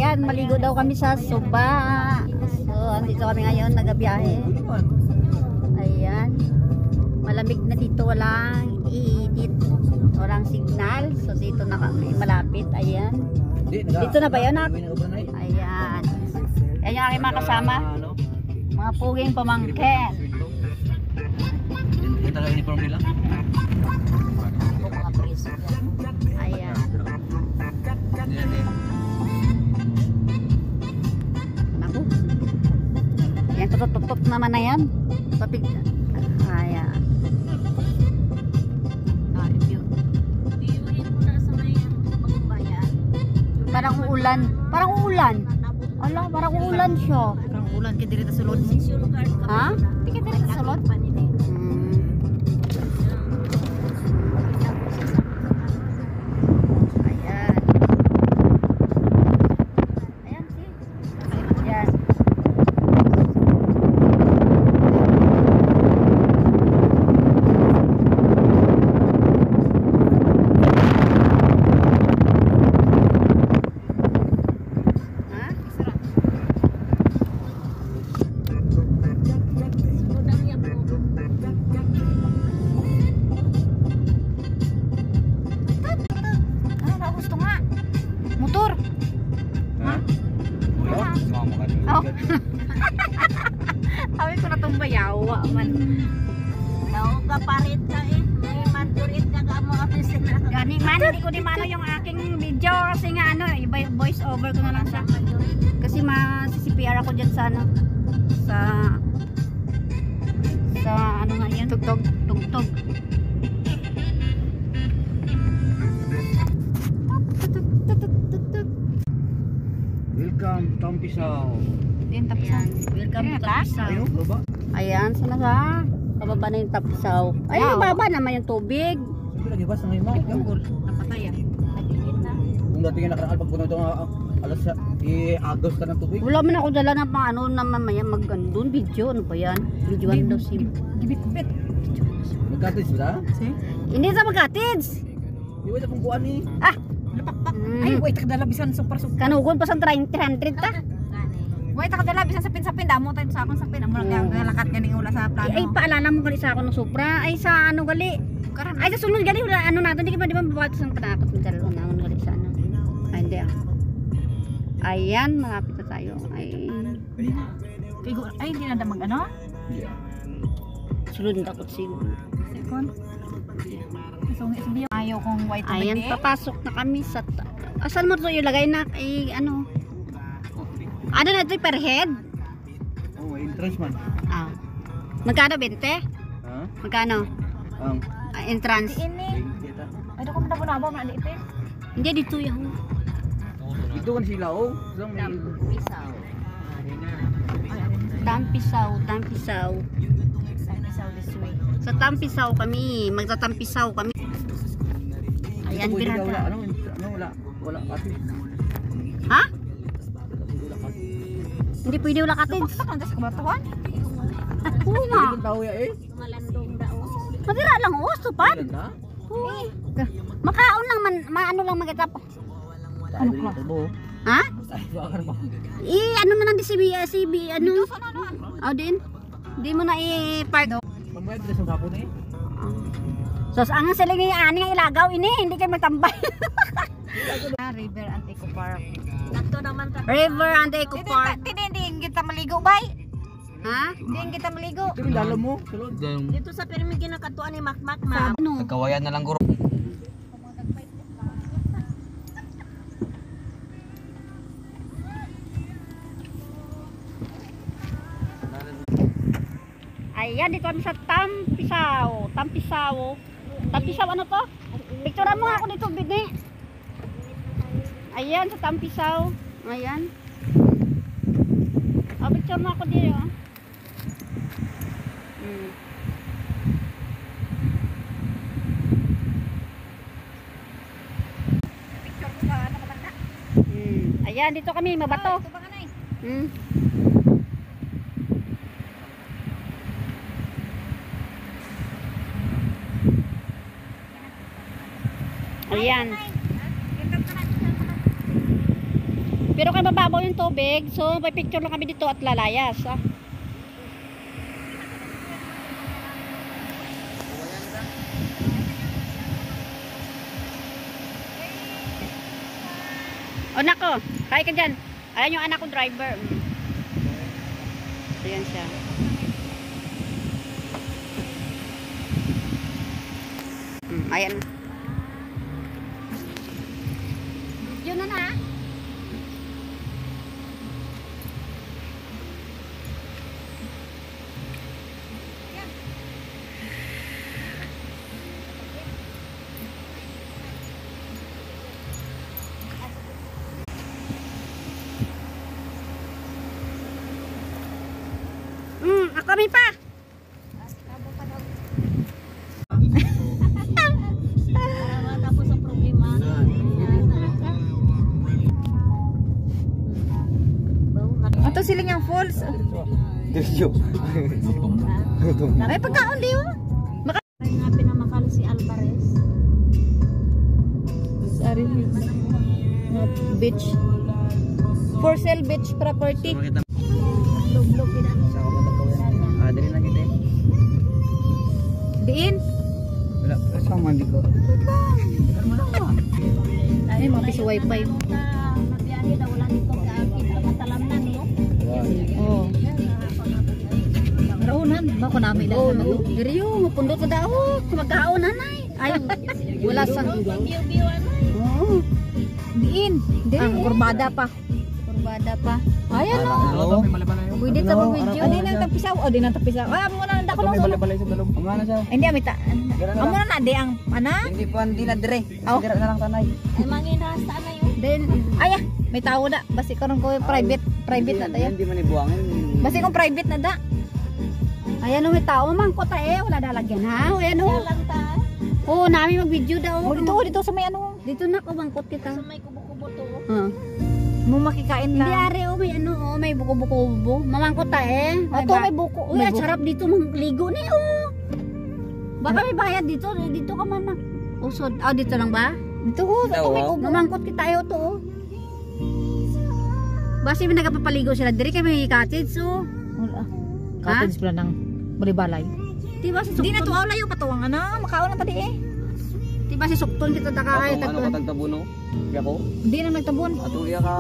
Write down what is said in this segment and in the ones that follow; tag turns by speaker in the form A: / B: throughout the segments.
A: Ayan, maligo daw kami sa Suba. So, andito kami ngayon, nagabiyahe. Ayan. Malamig na dito, walang iinit. Walang signal. So, dito na kami, malapit. Ayan. Dito na ba yun, Nak? Ayan. Ayan yung aking mga kasama. Mga puging pamangkin.
B: Yan talaga uniform nila?
A: Mga preso. Ayan. Naku. Yan, tutot-tutot naman na yan. Papig. Ayan. Parang uulan. Parang uulan. Ala, parang uulan siya.
B: Parang ulan ka diri ta sulod.
A: Ha? Hindi ka direct sa salon? Ayan. Ayan, see? Ayan. Motor.
B: Ha?
A: Oh. Sabi ko na itong bayawa man.
C: Nauga parit ka eh. May mandurit ka ka mo kasi sila.
A: Gani man, hindi ko di mano yung aking video kasi nga ano, voice over ko na lang siya. Kasi ma-CPR ako dyan sa ano, sa ano nga yan, tugtog.
B: Welcome, Tampisaw.
A: Yan, Tapisaw. Welcome to Tapisaw.
B: Ayun, baba.
A: Ayan, sana sa kababa na yung Tapisaw. Ay, baba naman yung tubig.
B: Siyempre, nag-ibas na ngayon mo. Yung
A: Napatay yan.
B: kung dati nga nakaraan pag puno ito alas agos ka ng tubig.
A: Wala man ako dala ng pang ano na mamaya mag-andun video. Ano ba yan? Videoan daw si
C: Gibit-bit.
B: Magkatis ba?
A: Hindi sa magkatids.
B: Di ba ito kung kuhaan ni?
A: Ah!
C: Ay, wait, takadala bisan super-super.
A: Kanugon pa sa 300 ta.
C: Wait, takadala bisan sa pin-sapin. Damo tayo sa akong sapin. Amo lang lakat ganing ula sa plano.
A: Ay, paalala mo gali sa ako ng Supra. Ay, sa ano gali. Ay, sa sunod gali. Wala, ano natin. Hindi ka ba di ba mabawatas ng katakot ng dalawa na gali sa ano. Ay, hindi ah. Ayan, malapit na tayo. Ay,
C: Ay, hindi na mag ano?
B: Yeah.
A: sunod na takot siguro.
C: Second. So, sabi yung ayaw kong white
A: Ayan, papasok na kami sa... Asan mo ito ilagay na? Ay, ano? Ano na ito, per head?
B: Oh, entrance man.
A: Ah. Magkano, 20?
B: Ha?
A: Magkano?
B: Ang
A: Entrance.
C: Ini.
B: kita.
C: Ay, doon ko manabo na dito.
A: Hindi, dito yung...
B: Ito kan sila oh. Isang may
A: Tampisaw.
C: This way.
A: Sa Tampisaw kami. Magtatampisaw kami. Ayan,
B: Ito, wala,
A: birata.
B: wala kasi.
A: Ha? Hindi pwede wala katid.
C: Bakit ang das kabatuan?
A: Oo nga.
B: Ilang tao ya eh?
C: Malandong daw.
A: Madira lang, oh, supan.
B: Ilan na?
A: Makaon lang, maano lang magkatap.
B: Tayo din ito mo.
A: Ha?
B: Tayo ba ka naman?
A: Ano na lang di CB, ano? Oh, din. Di mo na i-park.
B: Pagbayad na sa hapon eh.
A: So, ang siling ni ani ang ilagaw ini, hindi kayo magtambay.
C: River Antico Park. Nakto naman ta.
A: River and Eco Park.
C: Hindi kita maligo bay.
A: Ha?
C: Hindi kita maligo.
B: Ito yung dalo mo. Sulod.
C: Dito sa pirmi kinakatuan ni Makmak ma.
A: Ano?
B: Kawayan na lang guro.
A: Ayan, dito kami sa Tampisaw. Tampisaw ano to? Picturean mo nga ako dito, Bini. Ayan, sa Tampisaw. Ayan. Picture mo ako dito.
C: Picture ko sa ano kabanda.
A: Ayan, dito kami, mabato.
C: Ito ba kanay?
A: Ayan. Pero kay mababaw yung tubig, so may picture lang kami dito at lalayas. Ah. O nako, kaya ka dyan. Ayan yung anak ko driver. Ayan siya. Ayan. Yun na na. Kami pa.
C: Tapos ang problema. Ato sila niyang falls.
B: Diyo.
C: May pagkaon di oh. Nga pinamakal si Alvarez. Sorry. Beach. For sale beach property. Log-log din.
B: Sa ako matagaw yan. Dali lang kita eh.
C: Diin.
B: Wala. Sa mandi ko.
C: Ay, mapis wifi. Nabiyahe daw wala dito kita matalam na niyo. Oh. Raunan, bako namin lang. Oh, diriyo, mapundot na daw. Magkaon nanay. Ay, wala sa. Oh. Diin. Diin. Kurbada pa. Kurbada pa. Ayan o. Pwede sa video. Adi nang tapisaw. Adi nang tapisaw. Ay, amo na nanda ko
B: May balay sa dalom. Amo na siya.
C: hindi amita. Amo na nade ang ana.
B: Hindi pa hindi na dire.
C: Oh.
B: Dire na lang tanay.
C: Ay manginas ta na yun. Then ay may tao da. Basi karon ko private na dayo.
B: Hindi man ibuangin.
C: Basi kong private na da. Ayan o may tao man ko ta eh wala dalagyan ha. Ayan o. Oo, namin mag-video daw. Dito sa may ano. Dito na ko bangkot kita. Sa may kubo-kubo to. Mo makikain lang. Hindi ari o may ano o may buko-buko. Mamangkot ta eh. Ato may buko. Uy, sarap dito mangligo ni o. Baka may bayad dito. Dito ka man na. Usod. Ah, dito lang ba? Dito o. Ito may kubo. Mamangkot kita ayo to o. Basi may nagapapaligo sila. Diri kay may cottage so. Wala. Cottage pala ng balibalay. Diba si Sukton? Di na to layo patuwang ano. Makaon na tadi eh. Diba si Sukton dito takay.
B: Ano ka tagtabuno? Kaya ko?
C: Hindi na nagtabon.
B: Atong iya ka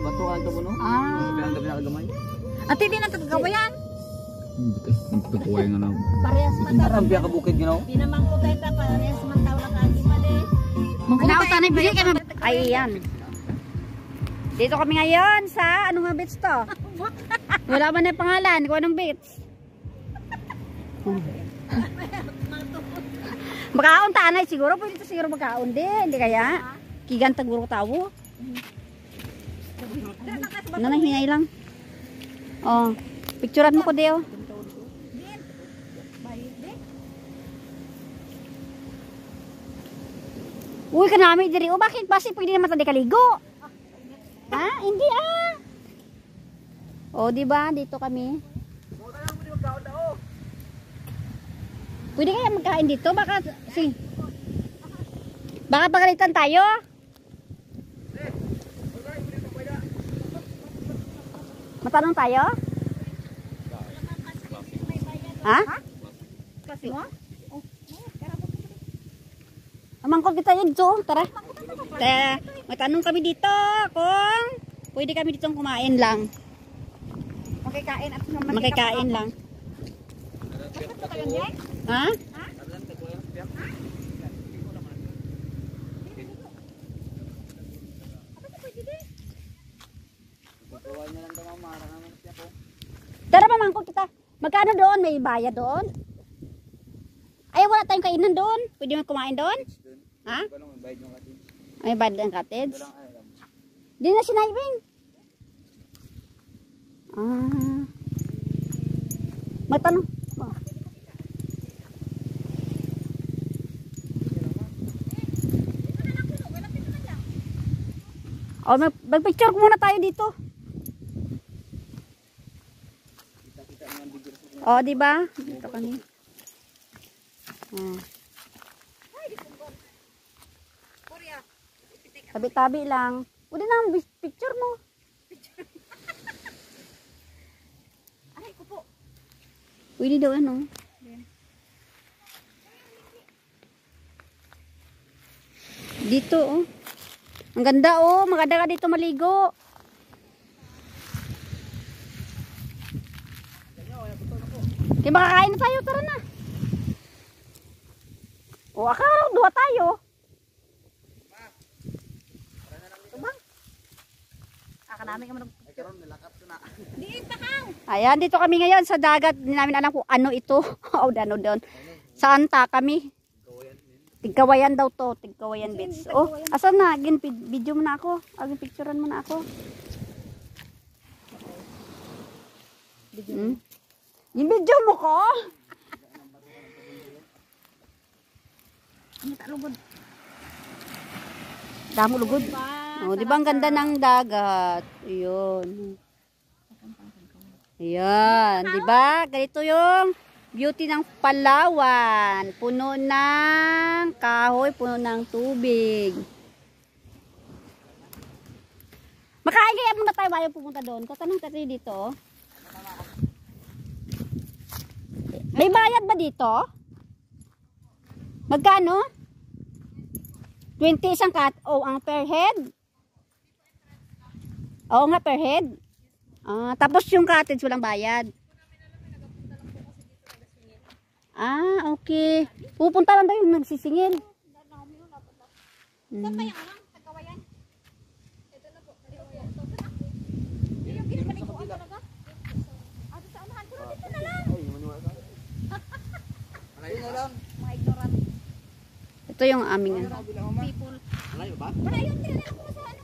B: batuhan tabuno?
C: Ah.
B: Bilang gabi na kagamay.
C: Ate di na tagawayan.
B: Buti. Ang pagkuhay nga na.
C: Parehas man ta.
B: Parang biya ka bukid ginaw.
C: Pinamangko kay ta parehas man taw lang agi pa de. Mangko tanay bigay kay
A: Ayan. Dito kami ngayon sa ano nga beach to? Wala man na pangalan. Kung anong beach? Makaon tanay siguro. Pwede to siguro makaon din. Hindi kaya? Kigan taguro tawo. Nanahingay lang. Oh. Picturean mo ko deo. Uy, kanami diri. O bakit? Basi pwede naman tadi kaligo. Ha? Hindi ah. O, di ba? Dito kami. Pwede kaya magkain dito? Baka baka pagalitan tayo? Matanong tayo? Ha?
C: Kasi mo?
A: Amangkot kita yun, Jo. Tara. Matanong kami dito kung pwede kami dito kumain lang.
C: Makikain at
A: Makikain lang. Ha? Tara, mamangkot kita. Magkano doon? May bayad doon? Ay, wala tayong kainan doon. Pwede mo kumain doon? Ha? May bayad ang cottage? Di na sinaybing. Ah. Magtanong. Oh, mag-picture muna tayo dito. Oh, di ba? Dito kami. Oh. Tabi-tabi lang. Pwede na ang picture mo. Pwede daw ano. Dito oh. Ang ganda oh. Maganda ka dito maligo. Di makakain na tayo. Tara na. O akala duha tayo. Tubang. Aka namin kami Ayan, dito kami ngayon sa dagat. Hindi namin alam kung ano ito. O, ano doon. Saan ta kami? Tigkawayan daw to. Tigkawayan beach. Oh, asan na? Video mo na ako. Agin picturean mo na ako. Yung video mo ko? Damo lugod. Oh, di ba ang ganda ng dagat? Ayun. Ayan, di ba? Ganito yung beauty ng Palawan. Puno ng kahoy, puno ng tubig. Makain kaya muna tayo bago pupunta doon. Katanong tayo dito. May bayad ba dito? Magkano? 20 isang kat. Oh, ang per head? Oo nga, per head. Tapos yung cottage walang bayad. Okay. Pupunta lang daw yung nagsisingil. Saan ba yung Tagkawayan? Ito na po. Yung ginapaliguan talaga? Sa unahan ko dito na lang.
B: Alayo na lang.
C: Mga ignorant
A: Ito yung aming
C: people.
B: Alayo ba?
C: Malayo, hindi na ako masahan.